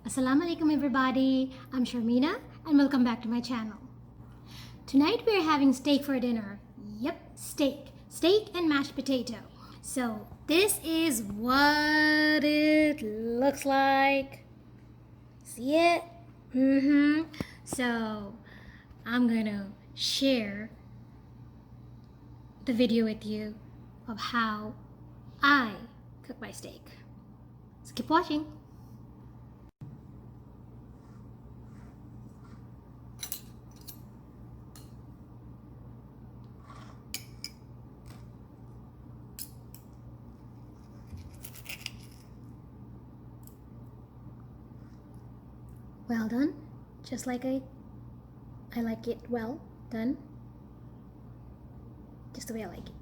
Assalamu alaikum everybody, I'm Sharmina and welcome back to my channel. Tonight we're having steak for dinner. Yep, steak and mashed potato. So this is what it looks like. See it? So I'm gonna share the video with you of how I cook my steak. So keep watching. Well done, just like I like it well done, just the way I like it.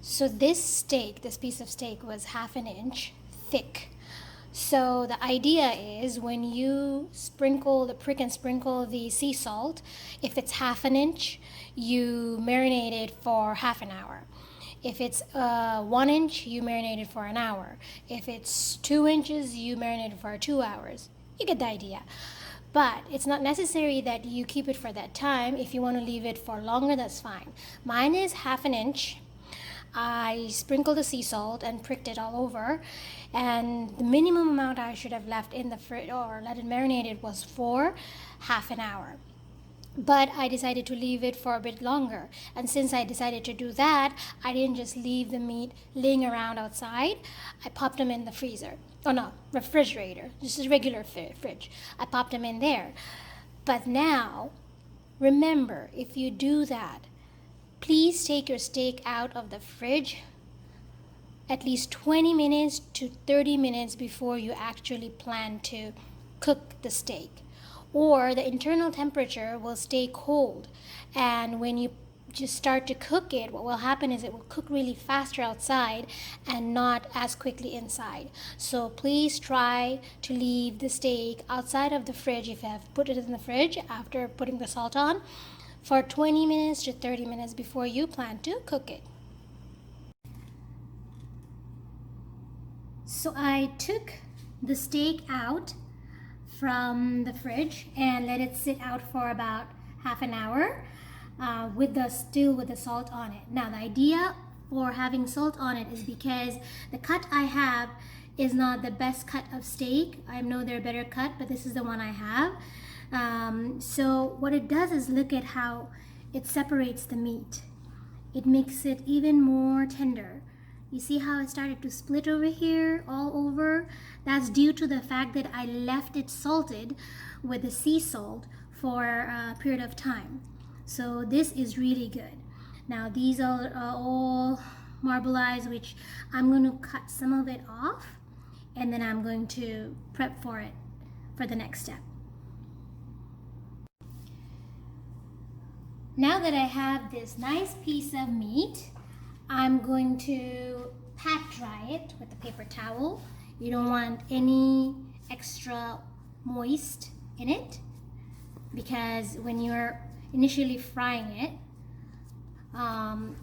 So this piece of steak was half an inch thick. So the idea is when you prick and sprinkle the sea salt, if it's half an inch, you marinate it for half an hour. If it's 1 inch, you marinate it for an hour. If it's 2 inches, you marinate it for 2 hours. You get the idea. But it's not necessary that you keep it for that time. If you want to leave it for longer, that's fine. Mine is half an inch. I sprinkled the sea salt and pricked it all over, and the minimum amount I should have left in the fridge or let it marinated was for half an hour. But I decided to leave it for a bit longer, and since I decided to do that, I didn't just leave the meat laying around outside. I popped them in the freezer. Oh no, refrigerator. This is regular fridge. I popped them in there. But now, remember, if you do that, please take your steak out of the fridge at least 20 minutes to 30 minutes before you actually plan to cook the steak. Or the internal temperature will stay cold, and when you just start to cook it, what will happen is it will cook really faster outside and not as quickly inside. So please try to leave the steak outside of the fridge if you have put it in the fridge after putting the salt on for 20 minutes to 30 minutes before you plan to cook it. So I took the steak out from the fridge and let it sit out for about half an hour still with the salt on it. Now the idea for having salt on it is because the cut I have is not the best cut of steak. I know they're better cut, but this is the one I have. So what it does is look at how it separates the meat. It makes it even more tender. You see how it started to split over here, all over? That's due to the fact that I left it salted with the sea salt for a period of time. So this is really good. Now these are all marbleized, which I'm going to cut some of it off, and then I'm going to prep for it for the next step. Now that I have this nice piece of meat, I'm going to pat dry it with a paper towel. You don't want any extra moist in it, because when you're initially frying it,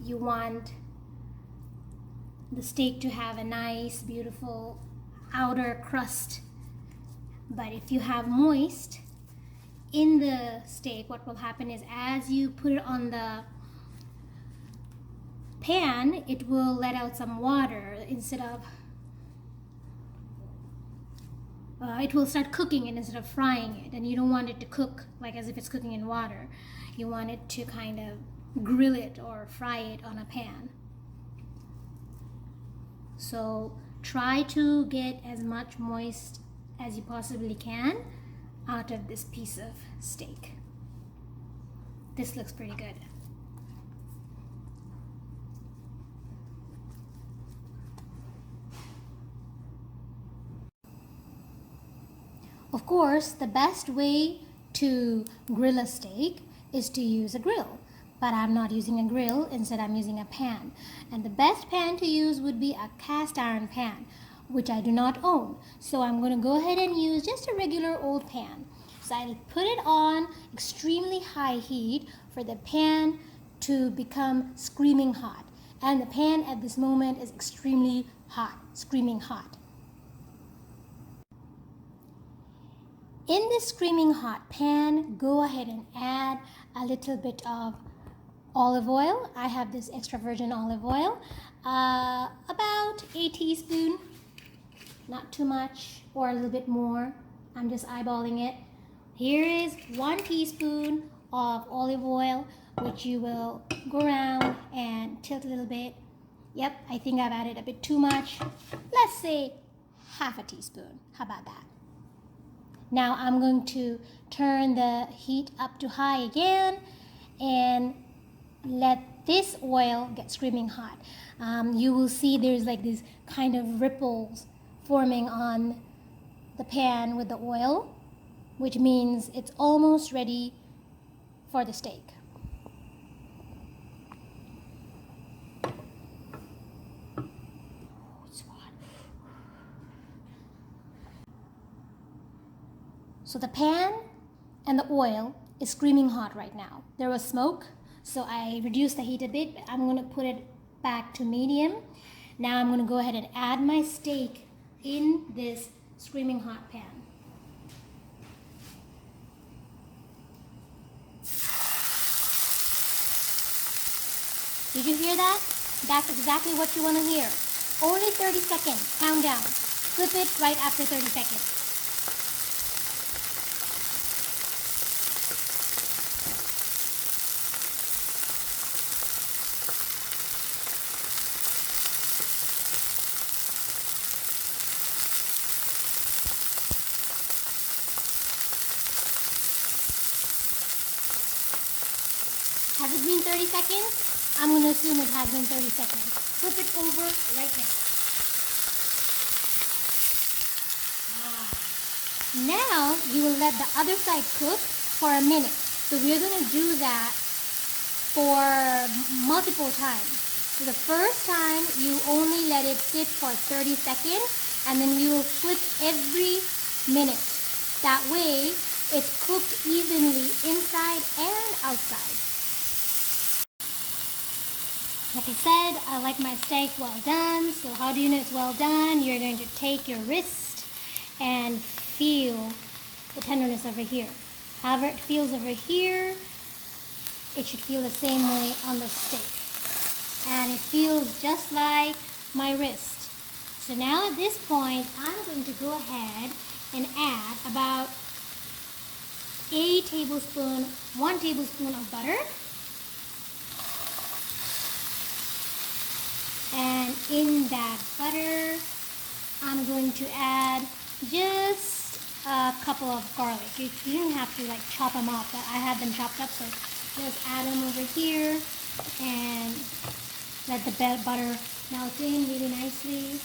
you want the steak to have a nice, beautiful outer crust. But if you have moist in the steak, what will happen is as you put it on the pan, it will let out some water instead of it will start cooking it instead of frying it, and you don't want it to cook like as if it's cooking in water. You want it to kind of grill it or fry it on a pan. So try to get as much moist as you possibly can out of this piece of steak. This looks pretty good. Of course, the best way to grill a steak is to use a grill, but I'm not using a grill. Instead, I'm using a pan. And the best pan to use would be a cast iron pan, which I do not own. So I'm going to go ahead and use just a regular old pan. So I'll put it on extremely high heat for the pan to become screaming hot. And the pan at this moment is extremely hot, screaming hot. In this screaming hot pan, go ahead and add a little bit of olive oil. I have this extra virgin olive oil, about a teaspoon, not too much, or a little bit more. I'm just eyeballing it. Here is 1 teaspoon of olive oil, which you will go around and tilt a little bit. Yep, I think I've added a bit too much. Let's say half a teaspoon. How about that? Now I'm going to turn the heat up to high again and let this oil get screaming hot. You will see there's like these kind of ripples forming on the pan with the oil, which means it's almost ready for the steak. So the pan and the oil is screaming hot right now. There was smoke, so I reduced the heat a bit. I'm going to put it back to medium. Now I'm going to go ahead and add my steak in this screaming hot pan. Did you hear that? That's exactly what you want to hear. Only 30 seconds. Count down. Flip it right after 30 seconds. Has it been 30 seconds? I'm going to assume it has been 30 seconds. Flip it over right now. Now you will let the other side cook for a minute. So we're going to do that for multiple times. So the first time you only let it sit for 30 seconds, and then you will flip every minute. That way it's cooked evenly inside and outside. Like I said, I like my steak well done. So how do you know it's well done? You're going to take your wrist and feel the tenderness over here. However it feels over here, it should feel the same way on the steak. And it feels just like my wrist. So now at this point, I'm going to go ahead and add about 1 tablespoon of butter. And And in that butter, I'm going to add just a couple of garlic. You don't have to like chop them up, but I had them chopped up, so just add them over here and let the butter melt in really nicely.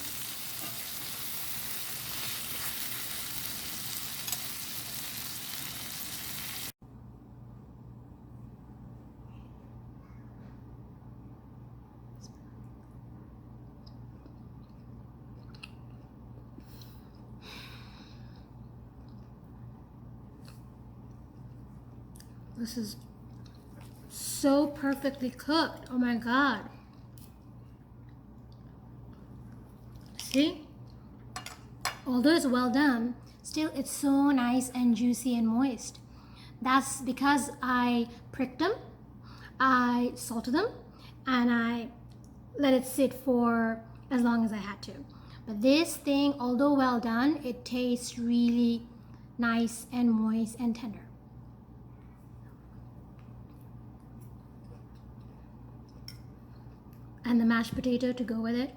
This is so perfectly cooked. Oh my God. See? Although it's well done, still it's so nice and juicy and moist. That's because I pricked them, I salted them, and I let it sit for as long as I had to. But this thing, although well done, it tastes really nice and moist and tender. And the mashed potato to go with it.